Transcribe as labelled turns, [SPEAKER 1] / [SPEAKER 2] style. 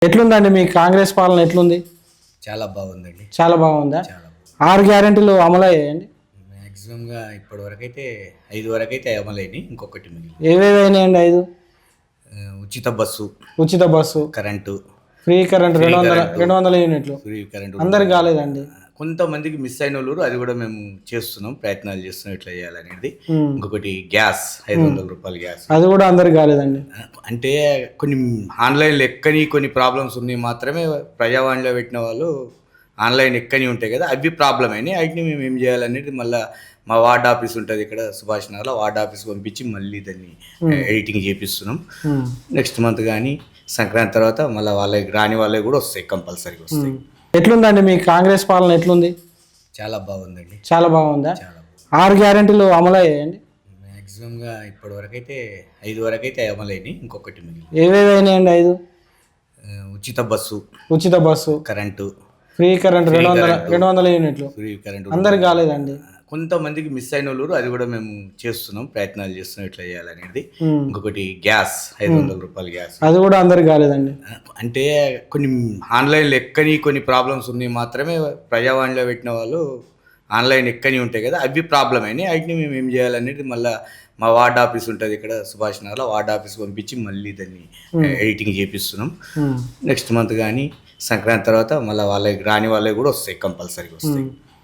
[SPEAKER 1] ఎట్లుందండి మీ కాంగ్రెస్ పాలన ఎట్లుంది?
[SPEAKER 2] చాలా బాగుందండి.
[SPEAKER 1] చాలా బాగుందా?
[SPEAKER 2] చాలా బాగుంది.
[SPEAKER 1] 6 గ్యారెంటీలు అమలయ్యాయండి?
[SPEAKER 2] మాక్సిమంగా ఇప్పటి వరకైతే 5 వరకైతే అమలైనయి. ఇంకొకటి మిగిలింది.
[SPEAKER 1] ఏవేవైనాయండి 5?
[SPEAKER 2] ఉచిత బస్సు,
[SPEAKER 1] ఉచిత bus,
[SPEAKER 2] current,
[SPEAKER 1] free current
[SPEAKER 2] free
[SPEAKER 1] 200
[SPEAKER 2] current,
[SPEAKER 1] 200 యూనిట్లు.
[SPEAKER 2] ఫ్రీ కరెంటు
[SPEAKER 1] అందరికి కాలేదండి.
[SPEAKER 2] కొంతమందికి మిస్ అయినోళ్ళు అది కూడా మేము చేస్తున్నాం. ప్రయత్నాలు చేస్తున్నాం ఇట్లా చేయాలనేది.
[SPEAKER 1] ఉమ్.
[SPEAKER 2] ఇంకొకటి గ్యాస్ రూ. 500 గ్యాస్.
[SPEAKER 1] అది కూడా అందరికి కాలేదండి.
[SPEAKER 2] అంటే కొన్ని ఆన్‌లైన్‌లో ఎక్కని కొన్ని ప్రాబ్లమ్స్ ఉన్నాయి మాత్రమే ప్రజావాణిలో పెట్టిన వాళ్ళు ఆన్‌లైన్ ఎక్కని ఉంటాయి కదా! అవి ప్రాబ్లమ్ అయినాయి. ఆటిని మేము ఏం చేయాలనేది మళ్ళా మా వార్డ్ ఆఫీస్ ఉంటది ఇక్కడ సుభాష్ నగర్‌లో. వార్డ్ ఆఫీస్‌కి పంపించి మళ్ళీ దాన్ని ఎడిటింగ్ చేపిస్తున్నాం. నెక్స్ట్ మంత్ గానీ సంక్రాంతి తర్వాత మళ్ళా వాళ్ళకి రాని వాళ్ళవి కూడా వస్తాయి. కంపల్సరీగా వస్తాయి.
[SPEAKER 1] ఎట్లుందండి మీ కాంగ్రెస్ పాలన ఎట్లుంది?
[SPEAKER 2] చాలా బాగుందండి.
[SPEAKER 1] చాలా బాగుందా?
[SPEAKER 2] చాలా బాగుంది.
[SPEAKER 1] 6 గ్యారెంటీలు అమలయ్యాయండి?
[SPEAKER 2] మాక్సిమంగా ఇప్పటి వరకైతే 5 వరకైతే అమలైనయి. ఇంకొకటి మిగిలింది.
[SPEAKER 1] ఏవేవైనాయండి 5?
[SPEAKER 2] ఉచిత బస్సు,
[SPEAKER 1] ఉచిత bus,
[SPEAKER 2] current,
[SPEAKER 1] free current
[SPEAKER 2] free
[SPEAKER 1] 200
[SPEAKER 2] current,
[SPEAKER 1] 200 యూనిట్లు.
[SPEAKER 2] ఫ్రీ కరెంటు
[SPEAKER 1] అందరికి కాలేదండి.
[SPEAKER 2] కొంతమందికి మిస్ అయినోళ్ళు అది కూడా మేము చేస్తున్నాం. ప్రయత్నాలు చేస్తున్నాం ఇట్లా చేయాలనేది. ఇంకొకటి గ్యాస్ రూ. 500 గ్యాస్.
[SPEAKER 1] అది కూడా అందరికి కాలేదండి.
[SPEAKER 2] అంటే కొన్ని ఆన్‌లైన్‌లో ఎక్కని కొన్ని ప్రాబ్లమ్స్ ఉన్నాయి మాత్రమే ప్రజావాణిలో పెట్టిన వాళ్ళు ఆన్‌లైన్ ఎక్కని ఉంటాయి కదా! అవి ప్రాబ్లమ్ అయినాయి. ఆటిని మేము ఏం చేయాలనేది మళ్ళా మా వార్డ్ ఆఫీస్ ఉంటది ఇక్కడ సుభాష్ నగర్‌లో. వార్డ్ ఆఫీస్‌కి పంపించి మళ్ళీ దాన్ని ఎడిటింగ్ చేపిస్తున్నాం. నెక్స్ట్ మంత్ గానీ సంక్రాంతి తర్వాత మళ్ళా వాళ్ళకి రాని వాళ్ళవి కూడా వస్తాయి. కంపల్సరీగా వస్తాయి.